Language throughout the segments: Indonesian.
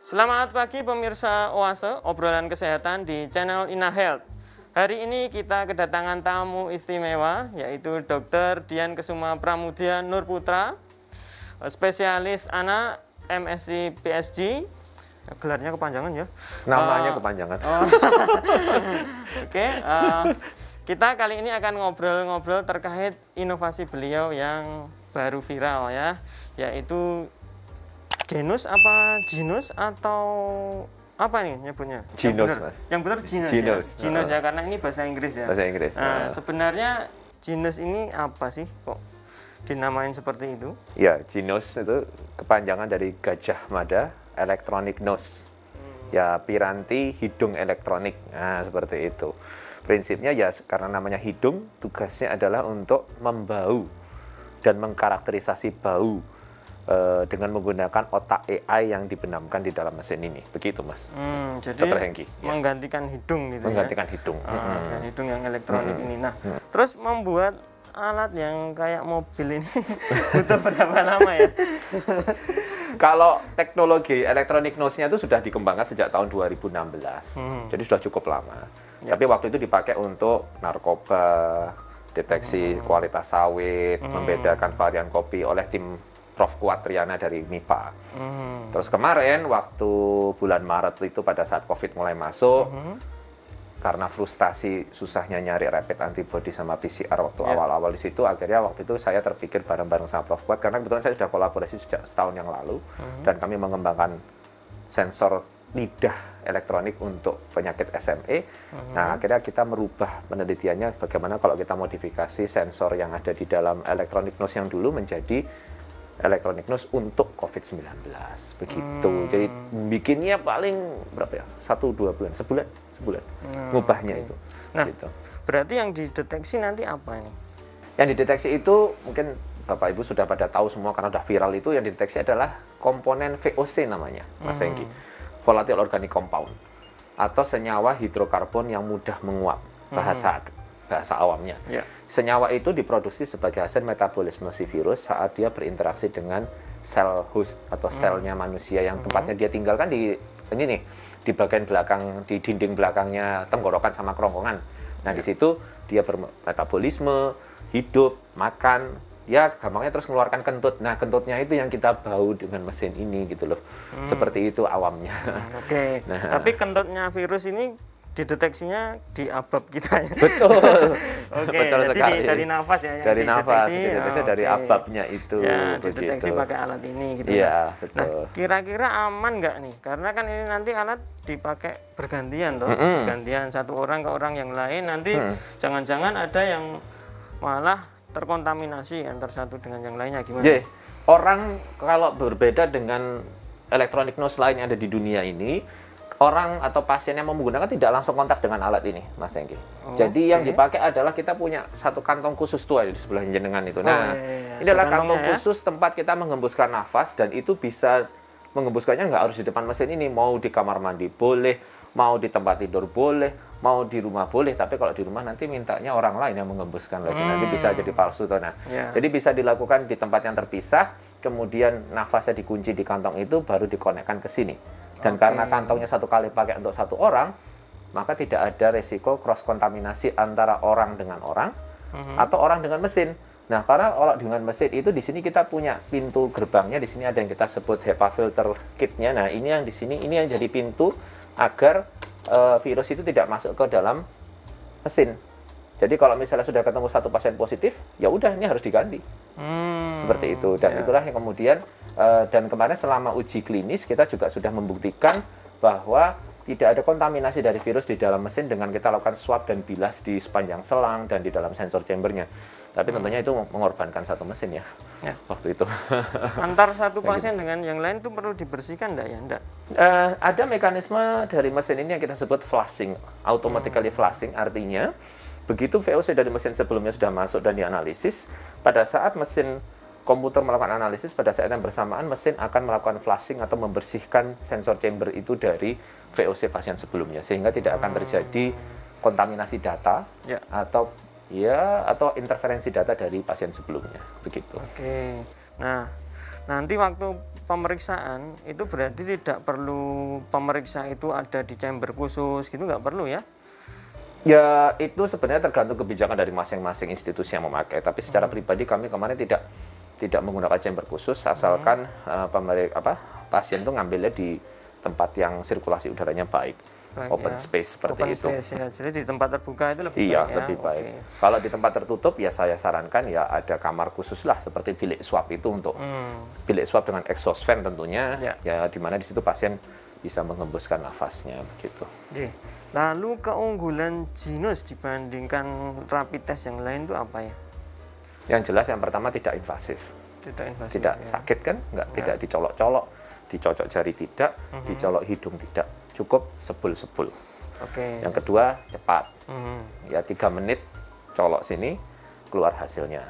Selamat pagi pemirsa Oase, obrolan kesehatan di channel Ina Health. Hari ini kita kedatangan tamu istimewa, yaitu Dr. Dian Kesuma Pramudia Nurputra, spesialis anak MSc PSG. Gelarnya kepanjangan ya? Namanya kepanjangan. Oke, kita kali ini akan ngobrol-ngobrol terkait inovasi beliau yang baru viral ya, yaitu genus apa genus atau apa nih nyebutnya? Genus, Mas. Yang benar genus. Genus. Ya? Genus ya, karena ini bahasa Inggris ya. Bahasa Inggris. Nah, sebenarnya genus ini apa sih kok dinamain seperti itu? Ya, genus itu kepanjangan dari Gajah Mada Electronic Nose. Ya, piranti hidung elektronik. Nah, seperti itu. Prinsipnya ya karena namanya hidung, tugasnya adalah untuk membau dan mengkarakterisasi bau dengan menggunakan otak AI yang dibenamkan di dalam mesin ini. Begitu, Mas. Jadi Dr. Hengki, menggantikan hidung gitu menggantikan ya? hidung. Dengan hidung yang elektronik ini. Nah, terus membuat alat yang kayak mobil ini butuh berapa lama ya? Kalau teknologi elektronik nose-nya itu sudah dikembangkan sejak tahun 2016. Jadi sudah cukup lama. Ya. Tapi waktu itu dipakai untuk narkoba, deteksi kualitas sawit, membedakan varian kopi oleh tim Prof. Kuat Triana dari MIPA. Terus kemarin waktu bulan Maret itu pada saat COVID mulai masuk, karena frustasi susahnya nyari rapid antibody sama PCR waktu awal-awal di situ, akhirnya waktu itu saya terpikir bareng-bareng sama Prof. Kuat, karena kebetulan saya sudah kolaborasi sejak setahun yang lalu, dan kami mengembangkan sensor lidah elektronik untuk penyakit SMA. Nah, akhirnya kita merubah penelitiannya bagaimana kalau kita modifikasi sensor yang ada di dalam electronic nose yang dulu menjadi electronic nose untuk COVID-19. Begitu. Jadi bikinnya paling berapa ya? 1-2 bulan, sebulan. Ngubahnya itu. Nah, gitu. Berarti yang dideteksi nanti apa ini? Yang dideteksi itu mungkin Bapak Ibu sudah pada tahu semua karena sudah viral itu, yang dideteksi adalah komponen VOC namanya, Mas Hengki. Volatile Organic Compound, atau senyawa hidrokarbon yang mudah menguap, bahasa awamnya. Senyawa itu diproduksi sebagai hasil metabolisme si virus saat dia berinteraksi dengan sel host atau selnya manusia yang tempatnya dia tinggalkan di ini nih, di bagian belakang, di dinding belakangnya tenggorokan sama kerongkongan. Nah, di situ dia bermetabolisme, hidup, makan, ya gampangnya terus mengeluarkan kentut. Nah, kentutnya itu yang kita bau dengan mesin ini gitu loh. Seperti itu awamnya. Oke. Nah, tapi kentutnya virus ini dideteksinya di abab kita ya? Betul. Oke, Betul jadi sekali. dari nafas ya? Yang dari nafas, dideteksi dari ababnya itu. Ya, dideteksi begitu. pakai alat ini gitu. Iya, betul. Nah, kira-kira aman nggak nih? Karena kan ini nanti alat dipakai bergantian toh, bergantian satu orang ke orang yang lain. Nanti jangan-jangan ada yang malah terkontaminasi antara satu dengan yang lainnya, gimana? Jadi, orang kalau berbeda dengan electronic nose lain yang ada di dunia ini, orang atau pasien yang mau menggunakan tidak langsung kontak dengan alat ini, Mas Hengki. Jadi yang dipakai adalah kita punya satu kantong khusus tuh di sebelah jenengan itu. Nah, ini adalah kantong khusus tempat kita menghembuskan nafas, dan itu bisa menghembuskannya nggak harus di depan mesin ini, mau di kamar mandi boleh, mau di tempat tidur boleh, mau di rumah boleh, tapi kalau di rumah nanti mintanya orang lain yang menghembuskan lagi, nanti bisa jadi palsu tuh. Nah, jadi bisa dilakukan di tempat yang terpisah, kemudian nafasnya dikunci di kantong itu, baru dikonekkan ke sini. Dan karena kantongnya satu kali pakai untuk satu orang, maka tidak ada resiko cross kontaminasi antara orang dengan orang atau orang dengan mesin. Nah, karena kalau dengan mesin itu di sini kita punya pintu gerbangnya, di sini ada yang kita sebut HEPA filter kitnya. Nah, ini yang di sini, ini yang jadi pintu agar virus itu tidak masuk ke dalam mesin. Jadi kalau misalnya sudah ketemu satu pasien positif, ya udah ini harus diganti. Seperti itu. Dan itulah yang kemudian dan kemarin selama uji klinis kita juga sudah membuktikan bahwa tidak ada kontaminasi dari virus di dalam mesin dengan kita lakukan swab dan bilas di sepanjang selang dan di dalam sensor chambernya. Tapi tentunya itu mengorbankan satu mesin ya. Waktu itu. Antar satu pasien dengan yang lain itu perlu dibersihkan enggak ya? Enggak. Ada mekanisme dari mesin ini yang kita sebut flushing, automatically flushing, artinya begitu VOC dari mesin sebelumnya sudah masuk dan dianalisis, pada saat mesin komputer melakukan analisis, pada saat yang bersamaan mesin akan melakukan flushing atau membersihkan sensor chamber itu dari VOC pasien sebelumnya, sehingga tidak akan terjadi kontaminasi data atau interferensi data dari pasien sebelumnya, begitu. Oke. Nah, nanti waktu pemeriksaan itu berarti tidak perlu pemeriksa itu ada di chamber khusus gitu, nggak perlu ya? Ya, itu sebenarnya tergantung kebijakan dari masing-masing institusi yang memakai. Tapi secara pribadi kami kemarin tidak menggunakan chamber khusus, asalkan pasien itu ngambilnya di tempat yang sirkulasi udaranya baik, open space seperti open itu. Space, ya. Jadi di tempat terbuka itu lebih Iya, baik. lebih baik. Kalau di tempat tertutup ya saya sarankan ya ada kamar khusus lah seperti bilik swab itu untuk bilik swab dengan exhaust fan tentunya, ya di mana di situ pasien bisa mengembuskan nafasnya begitu. Oke. Lalu keunggulan Genos dibandingkan rapid test yang lain itu apa ya? Yang jelas yang pertama tidak invasif. Tidak sakit kan? Tidak dicolok-colok, dicocok jari tidak, dicolok hidung tidak. Cukup sebul-sebul. Oke. Yang kedua cepat. Ya 3 menit colok sini keluar hasilnya.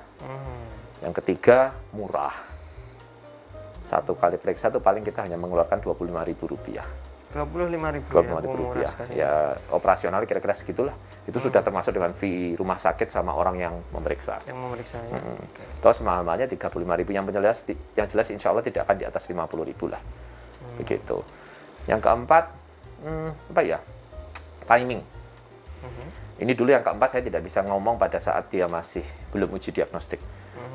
Yang ketiga murah. 1 kali periksa itu paling kita hanya mengeluarkan Rp25.000. Rp25.000 ya operasional kira-kira segitulah. Itu sudah termasuk dengan fee rumah sakit sama orang yang memeriksa. Ya. Terus mahal-mahalnya Rp35.000 yang jelas insya Allah tidak akan di atas Rp50.000 lah. Begitu. Yang keempat timing. Ini dulu yang keempat saya tidak bisa ngomong pada saat dia masih belum uji diagnostik.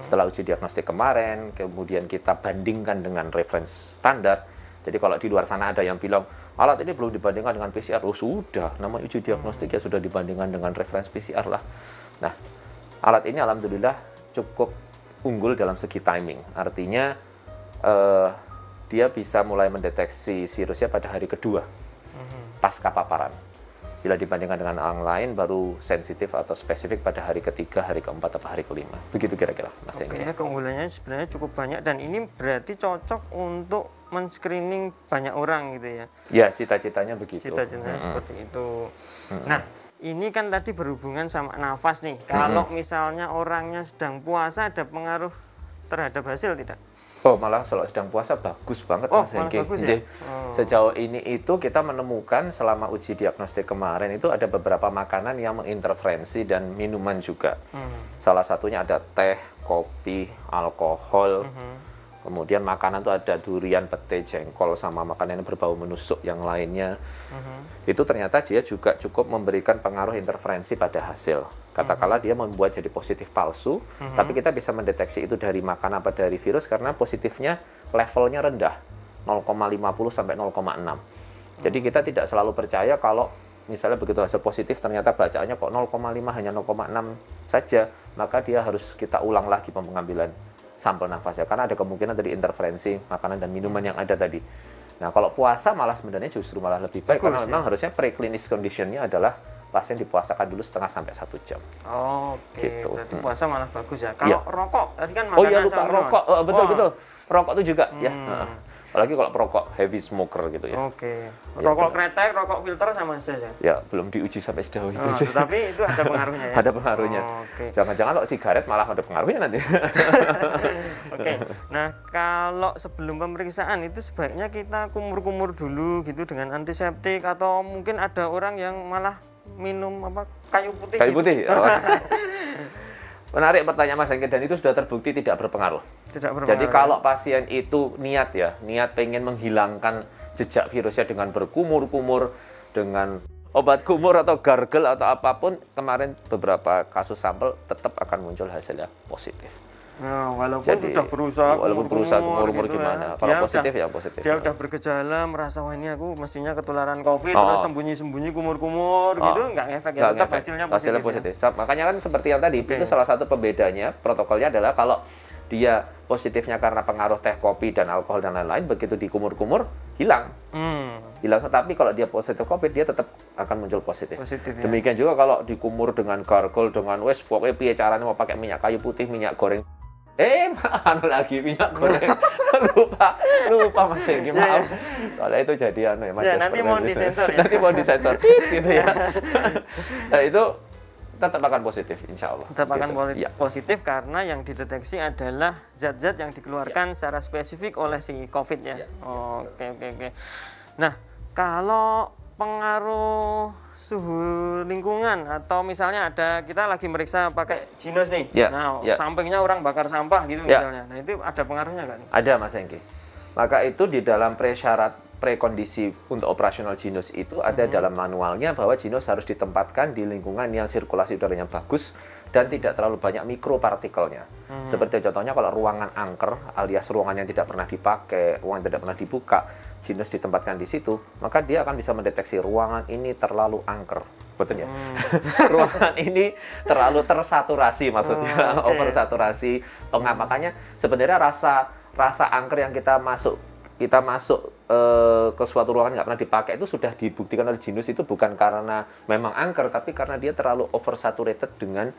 Setelah uji diagnostik kemarin, kemudian kita bandingkan dengan reference standar. Jadi kalau di luar sana ada yang bilang, alat ini belum dibandingkan dengan PCR. Oh sudah, namanya uji diagnostik ya sudah dibandingkan dengan reference PCR lah. Nah, alat ini alhamdulillah cukup unggul dalam segi timing. Artinya, dia bisa mulai mendeteksi virusnya pada hari kedua, pasca paparan. Bila dibandingkan dengan orang lain, baru sensitif atau spesifik pada hari ketiga, hari keempat, atau hari kelima. Begitu kira-kira, Mas Enggi. Oke, keunggulannya sebenarnya cukup banyak, dan ini berarti cocok untuk men-screening banyak orang gitu ya? Ya, cita-citanya begitu. Cita-citanya seperti itu. Nah, ini kan tadi berhubungan sama nafas nih. Kalau misalnya orangnya sedang puasa, ada pengaruh terhadap hasil tidak? Oh, malah kalau sedang puasa bagus banget, Mas Hengki. Ya? Sejauh ini itu kita menemukan selama uji diagnostik kemarin itu ada beberapa makanan yang menginterferensi dan minuman juga. Salah satunya ada teh, kopi, alkohol. Kemudian makanan itu ada durian, pete, jengkol, sama makanan yang berbau menusuk yang lainnya. Itu ternyata dia juga cukup memberikan pengaruh interferensi pada hasil. Katakanlah dia membuat jadi positif palsu, tapi kita bisa mendeteksi itu dari makanan apa dari virus karena positifnya levelnya rendah, 0,50 sampai 0,6. Jadi kita tidak selalu percaya kalau misalnya begitu hasil positif ternyata bacaannya kok 0,5 hanya 0,6 saja, maka dia harus kita ulang lagi pengambilan sampel nafasnya karena ada kemungkinan dari interferensi makanan dan minuman yang ada tadi. Nah, kalau puasa malah sebenarnya justru malah lebih baik karena memang harusnya preclinical condition-nya adalah pasien dipuasakan dulu setengah sampai 1 jam. Oke, gitu. Berarti puasa malah bagus ya. Kalau rokok, tadi kan makanan. Oh iya lupa rokok, betul. Rokok itu juga ya. Apalagi kalau perokok heavy smoker gitu ya. Oke. Rokok kretek, rokok filter sama saja. Ya, belum diuji sampai sejauh itu sih. Tapi itu ada pengaruhnya ya. Ada pengaruhnya. Jangan-jangan kalau sigaret malah ada pengaruhnya nanti. Oke. Nah, kalau sebelum pemeriksaan itu sebaiknya kita kumur-kumur dulu gitu dengan antiseptik, atau mungkin ada orang yang malah minum kayu putih. Kayu putih. Oh. Menarik pertanyaan Mas Hengki, dan itu sudah terbukti tidak berpengaruh. Jadi kalau pasien itu niat pengen menghilangkan jejak virusnya dengan berkumur-kumur, dengan obat kumur atau gargle atau apapun, kemarin beberapa kasus sampel tetap akan muncul hasilnya positif. Nah, walaupun sudah berusaha kumur-kumur gitu gimana. Kalau positif ya positif. Dia udah bergejala, merasa wah ini aku mestinya ketularan COVID, terus sembunyi-sembunyi kumur-kumur gitu, nggak ngefek ya, tetap hasilnya positif. Ya. Makanya kan seperti yang tadi, itu salah satu pembedanya, protokolnya adalah kalau dia positifnya karena pengaruh teh, kopi, dan alkohol dan lain-lain, begitu dikumur-kumur, hilang. Hilang, tapi kalau dia positif COVID, dia tetap akan muncul positif. Demikian juga kalau dikumur dengan gargle, dengan pokoknya piye caranya mau pakai minyak kayu putih, minyak goreng. Lagi minyak goreng. lupa Mas Hengki, maaf. Soalnya itu jadi Mas. Ya, nanti mau disensor ya. Nanti mau disensor gitu ya. Nah, itu tetap akan positif, insya Allah. Tetap akan positif karena yang dideteksi adalah zat-zat yang dikeluarkan secara spesifik oleh si COVID ya. Oke. Nah, kalau pengaruh suhu lingkungan atau misalnya kita lagi meriksa pakai Jinos nih. Ya, Nah, ya. sampingnya orang bakar sampah gitu Ya. misalnya. Nah, itu ada pengaruhnya nggak nih? Ada Mas Hengki. Maka itu di dalam prekondisi untuk operasional Jinos itu ada dalam manualnya bahwa Jinos harus ditempatkan di lingkungan yang sirkulasi udaranya bagus dan tidak terlalu banyak mikropartikelnya. Seperti contohnya kalau ruangan angker alias ruangan yang tidak pernah dipakai, ruangan yang tidak pernah dibuka, Jinos ditempatkan di situ, maka dia akan bisa mendeteksi ruangan ini terlalu angker. Betul ya? Ruangan ini terlalu tersaturasi maksudnya, oversaturasi. Makanya sebenarnya rasa angker yang kita masuk ke suatu ruangan nggak pernah dipakai itu sudah dibuktikan oleh Jinos itu bukan karena memang angker, tapi karena dia terlalu oversaturated dengan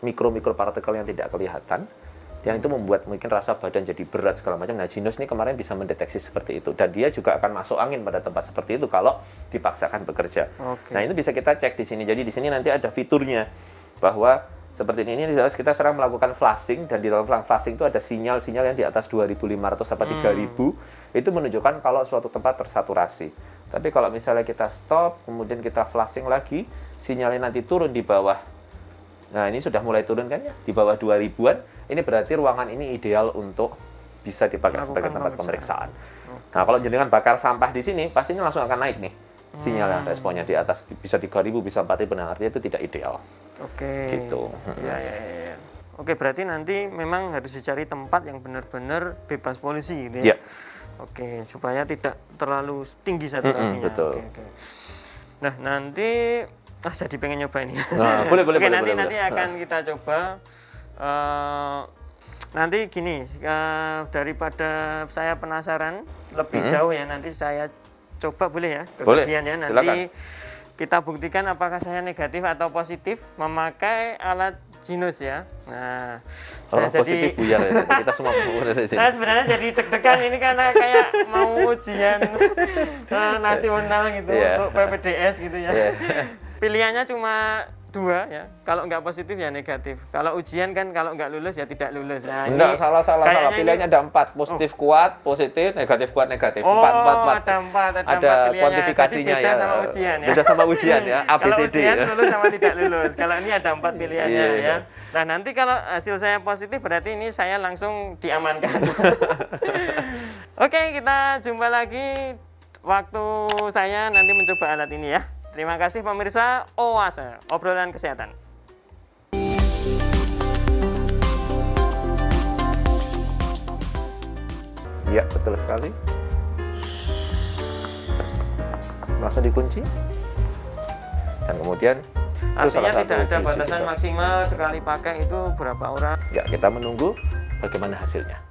mikropartikel yang tidak kelihatan, yang itu membuat mungkin rasa badan jadi berat segala macam. Nah, Jinos ini kemarin bisa mendeteksi seperti itu, dan dia juga akan masuk angin pada tempat seperti itu kalau dipaksakan bekerja. Nah, itu bisa kita cek di sini. Jadi di sini nanti ada fiturnya bahwa seperti ini kita sekarang melakukan flashing, dan di dalam flashing itu ada sinyal-sinyal yang di atas 2.500 sampai 3.000, itu menunjukkan kalau suatu tempat tersaturasi. Tapi kalau misalnya kita stop, kemudian kita flashing lagi, sinyalnya nanti turun di bawah. Nah, ini sudah mulai turun kan ya, di bawah 2.000-an, ini berarti ruangan ini ideal untuk bisa dipakai sebagai tempat pemeriksaan. Nah, kalau jenengan bakar sampah di sini, pastinya langsung akan naik nih sinyalnya, responnya di atas bisa 3.000, bisa 4.000, nah artinya itu tidak ideal. Oke. Gitu. Ya. Oke, berarti nanti memang harus dicari tempat yang benar-benar bebas polusi gitu ya. Oke, supaya tidak terlalu tinggi saturasinya. Betul. Oke. Nah, nanti jadi pengen nyoba ini. Nah, boleh. Nanti akan kita coba. Nanti gini, daripada saya penasaran lebih jauh ya, nanti saya coba boleh ya? Boleh. Ya, nanti silakan. kita buktikan apakah saya negatif atau positif memakai alat Jinos ya. Nah, Orang positif buyar ya, kita semua dari sini. Saya sebenarnya jadi deg-degan ini karena kayak mau ujian nasional gitu untuk PPDS gitu ya. Pilihannya cuma 2 ya. Kalau nggak positif ya negatif. Kalau ujian kan kalau nggak lulus ya tidak lulus. Nah, enggak, salah. Pilihannya ada 4. Positif kuat, positif, negatif kuat, negatif. 4. Ada 4 pilihannya. Kuantifikasinya. Jadi beda sama ujian ya. Beda sama ujian ya, ABCD. Kalau ujian lulus sama tidak lulus. Kalau ini ada 4 pilihannya ya. Nah, nanti kalau hasil saya positif berarti ini saya langsung diamankan. Oke, kita jumpa lagi waktu saya nanti mencoba alat ini ya. Terima kasih pemirsa Oase, obrolan kesehatan. Iya, betul sekali. Langsung dikunci. Dan kemudian artinya tidak ada batasan maksimal sekali pakai itu berapa orang? Ya, kita menunggu bagaimana hasilnya.